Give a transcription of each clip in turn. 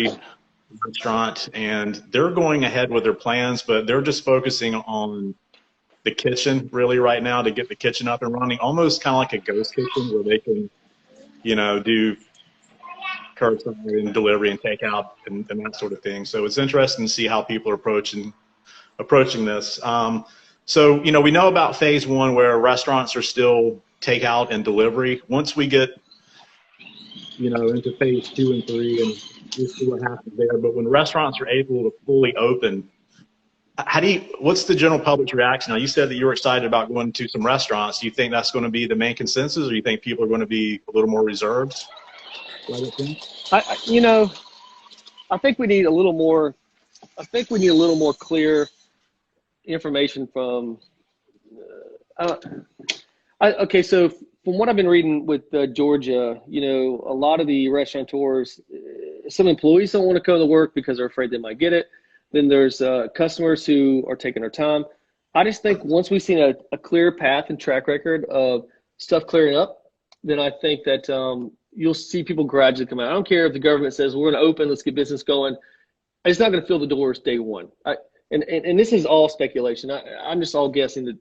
delivery restaurant, and they're going ahead with their plans, but they're just focusing on the kitchen really right now to get the kitchen up and running, almost kind of like a ghost kitchen where they can, do curbside and delivery and takeout and that sort of thing. So it's interesting to see how people are approaching this. So, we know about phase one where restaurants are still takeout and delivery. Once we get, into phase 2 and 3, and we'll see what happens there. But when restaurants are able to fully open, what's the general public's reaction? Now, you said that you were excited about going to some restaurants. Do you think that's going to be the main consensus, or do you think people are going to be a little more reserved? I think we need a little more. I think we need a little more clear information from. Okay, so from what I've been reading with Georgia, a lot of the restaurateurs, some employees don't want to come to work because they're afraid they might get it. Then there's customers who are taking their time. I just think once we've seen a clear path and track record of stuff clearing up, then I think that you'll see people gradually come out. I don't care if the government says we're going to open, let's get business going. It's not going to fill the doors day one. And this is all speculation. I'm just all guessing that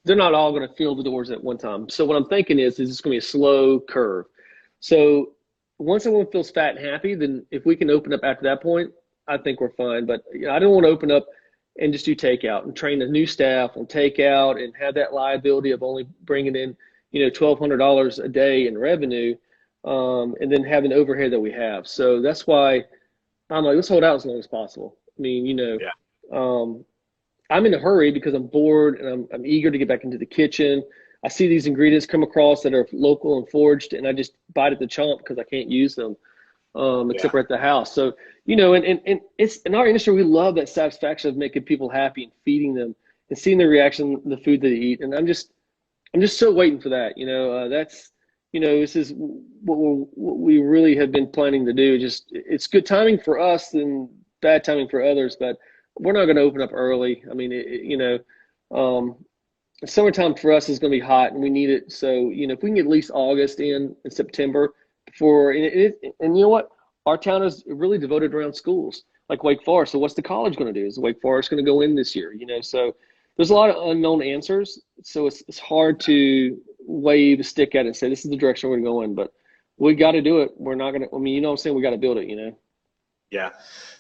they're not all going to fill the doors at one time. So what I'm thinking is it's going to be a slow curve. So once everyone feels fat and happy, then if we can open up after that point, I think we're fine. But I don't want to open up and just do takeout and train the new staff on takeout and have that liability of only bringing in $1,200 a day in revenue, and then having the overhead that we have. So that's why I'm like, let's hold out as long as possible. I mean, I'm in a hurry because I'm bored and I'm eager to get back into the kitchen. I see these ingredients come across that are local and foraged, and I just bite at the chomp because I can't use them except for at the house. So, and it's in our industry, we love that satisfaction of making people happy and feeding them and seeing their reaction to the food that they eat. And I'm just so waiting for that. That's, this is what we really have been planning to do. Just it's good timing for us and bad timing for others, but we're not going to open up early. I mean, summertime for us is going to be hot and we need it. So, if we can get at least August in September before, and you know what? Our town is really devoted around schools like Wake Forest. So what's the college going to do? Is Wake Forest going to go in this year? So there's a lot of unknown answers. So it's hard to wave a stick at it and say, this is the direction we're going, but we got to do it. We're not going to, what I'm saying? We got to build it, Yeah.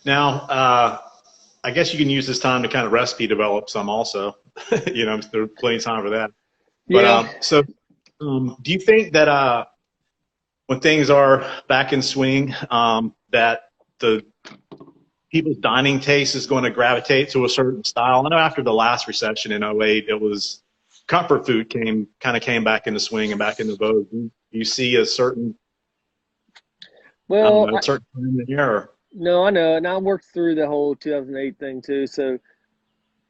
Now, I guess you can use this time to kind of recipe develop some also, there's plenty of time for that. But, yeah. So do you think that when things are back in swing, that the people's dining taste is going to gravitate to a certain style? I know after the last recession in '08, it was comfort food came back into swing and back into vogue. Do you see a certain, a certain time in the year? No, I know. And I worked through the whole 2008 thing too. So,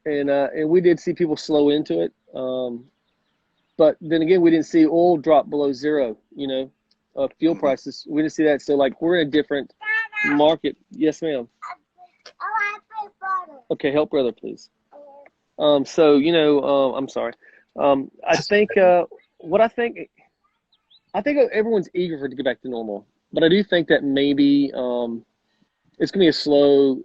and we did see people slow into it. But then again, we didn't see oil drop below zero, fuel prices. We didn't see that. So like we're in a different market. Yes, ma'am. Okay. Help brother, please. So, I'm sorry. I think, I think everyone's eager for it to get back to normal, but I do think that maybe, it's going to be a slow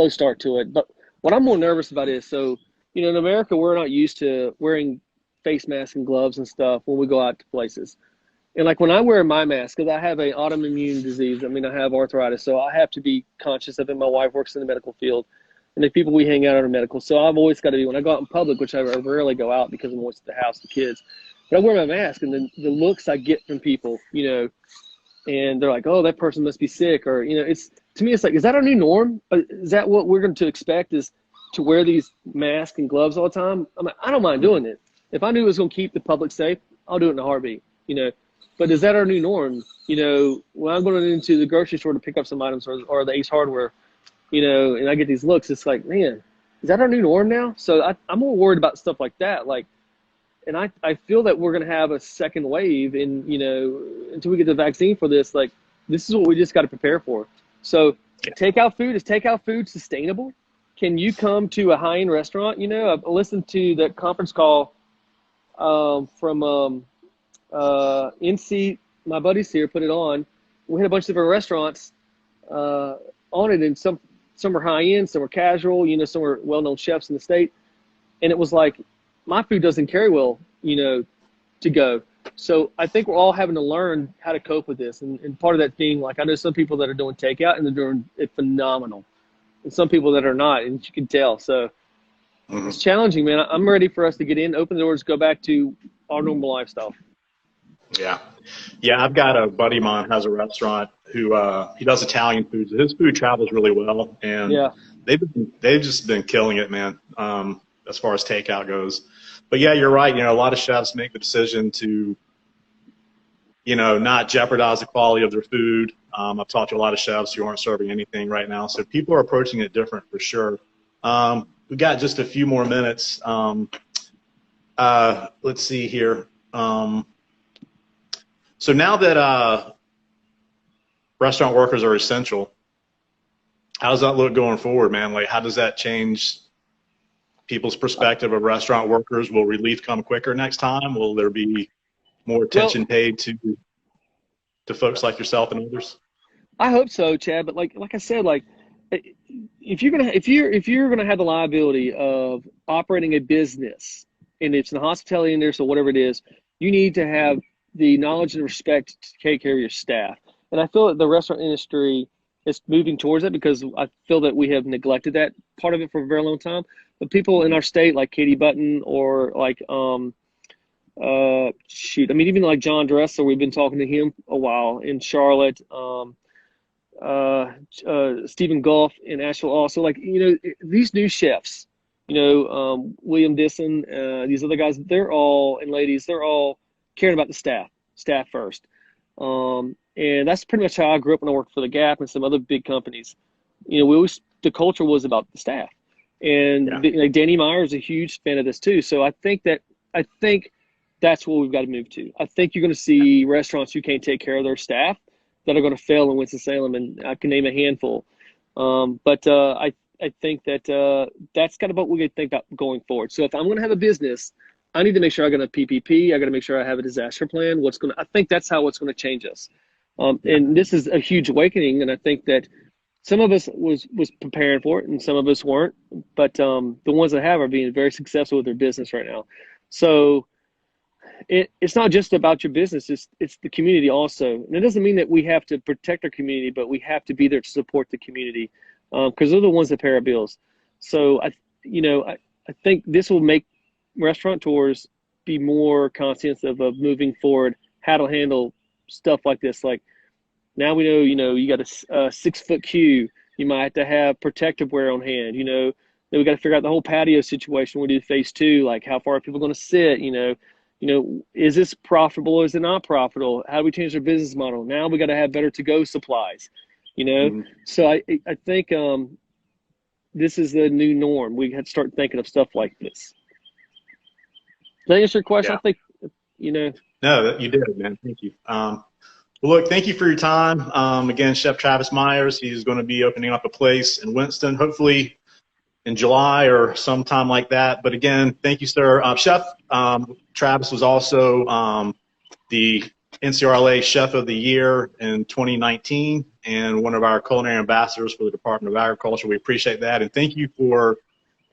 start to it. But what I'm more nervous about is, so, in America, we're not used to wearing face masks and gloves and stuff when we go out to places. And like when I wear my mask, because I have an autoimmune disease, I have arthritis, so I have to be conscious of it. My wife works in the medical field, and the people we hang out are medical. So I've always got to be, when I go out in public, which I rarely go out because I'm always at the house with the kids, but I wear my mask, and the looks I get from people, and they're like, oh, that person must be sick, or, to me, it's like, is that our new norm? Is that what we're going to expect, is to wear these masks and gloves all the time? I don't mind doing it. If I knew it was going to keep the public safe, I'll do it in a heartbeat, But is that our new norm? When I'm going into the grocery store to pick up some items or the Ace Hardware, and I get these looks, it's like, man, is that our new norm now? So I'm more worried about stuff like that. And I feel that we're going to have a second wave until we get the vaccine for this. Like, this is what we just got to prepare for. So takeout food, is takeout food sustainable? Can you come to a high-end restaurant? I've listened to that conference call from NC, my buddies here put it on. We had a bunch of different restaurants, on it, and some are high end, some are casual, you know, some are well known chefs in the state, and it was like my food doesn't carry well, you know, to go. So I think we're all having to learn how to cope with this, and part of that being like I know some people that are doing takeout and they're doing it phenomenal, and some people that are not, and you can tell. So it's challenging, man. I'm ready for us to get in, open the doors, go back to our normal lifestyle. Yeah. Yeah, I've got a buddy of mine who has a restaurant who he does Italian food. His food travels really well, and Yeah. they've just been killing it, man, as far as takeout goes. But yeah, you're right. You know, a lot of chefs make the decision to, you know, not jeopardize the quality of their food. I've talked to a lot of chefs who aren't serving anything right now, so people are approaching it different for sure. We've got just a few more minutes. Let's see here. So now that restaurant workers are essential, how does that look going forward, man? Like, how does that change people's perspective of restaurant workers? Will relief come quicker next time? Will there be more attention paid to folks like yourself and others? I hope so, Chad. But like I said, like if you're gonna have the liability of operating a business, and it's in the hospitality industry or whatever it is, you need to have the knowledge and respect to take care of your staff. And I feel that the restaurant industry is moving towards that, because I feel that we have neglected that part of it for a very long time. But people in our state like Katie Button, or like even like John Dressler, we've been talking to him a while in Charlotte. Stephen Goff in Asheville also, like, you know, these new chefs, you know, William Disson, these other guys, and ladies, they're all caring about the staff first. And that's pretty much how I grew up when I worked for the Gap and some other big companies. You know, the culture was about the staff. And like Danny Meyer is a huge fan of this too. So I think that's what we've got to move to. I think you're going to see restaurants who can't take care of their staff that are going to fail in Winston-Salem, and I can name a handful. But I think that that's kind of what we're going to think about going forward. So if I'm going to have a business, I need to make sure I got a PPP. I got to make sure I have a disaster plan. I think that's how it's going to change us. And this is a huge awakening. And I think that some of us was preparing for it, and some of us weren't. But the ones that have are being very successful with their business right now. So it's not just about your business. It's the community also. And it doesn't mean that we have to protect our community, but we have to be there to support the community, because they're the ones that pay our bills. So I think this will make restaurateurs be more conscious of moving forward, how to handle stuff like this. Like, now we know, you know, you got a 6-foot queue. You might have to have protective wear on hand. You know, then we got to figure out the whole patio situation. We do phase 2, like how far are people going to sit? You know, is this profitable or is it not profitable? How do we change our business model? Now we got to have better to-go supplies. You know, so I think this is the new norm. We had to start thinking of stuff like this. Did I answer your question? Yeah. I think, you know. No, you did, man. Thank you. Well, look, thank you for your time. Again, Chef Travis Myers, he's going to be opening up a place in Winston, hopefully in July or sometime like that. But again, thank you, sir. Chef Travis was also the NCRLA Chef of the Year in 2019 and one of our culinary ambassadors for the Department of Agriculture. We appreciate that. And thank you for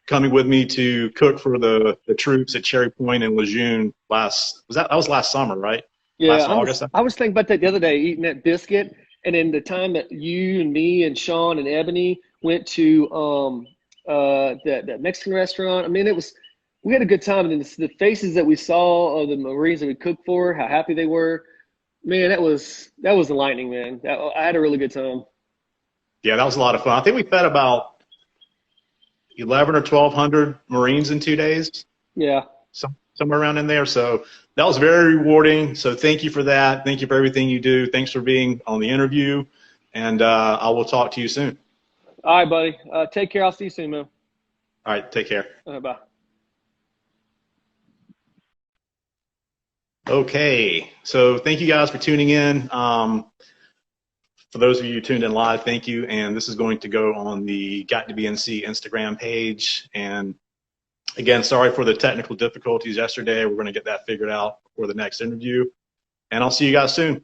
coming with me to cook for the troops at Cherry Point and Lejeune that was last summer, right? Yeah, last August. I was thinking about that the other day, eating that biscuit, and then the time that you and me and Sean and Ebony went to that Mexican restaurant. I mean, we had a good time, and then the faces that we saw of the Marines that we cooked for, how happy they were. Man, that was enlightening, man. I had a really good time. Yeah, that was a lot of fun. I think we fed about 1,100 or 1,200 Marines in 2 days. Yeah. Somewhere around in there. So that was very rewarding. So thank you for that. Thank you for everything you do. Thanks for being on the interview. And I will talk to you soon. All right, buddy. Take care. I'll see you soon, man. All right. Take care. Bye. Okay. So thank you guys for tuning in. For those of you who tuned in live, thank you. And this is going to go on the Got to BNC Instagram page. And again, sorry for the technical difficulties yesterday. We're going to get that figured out for the next interview. And I'll see you guys soon.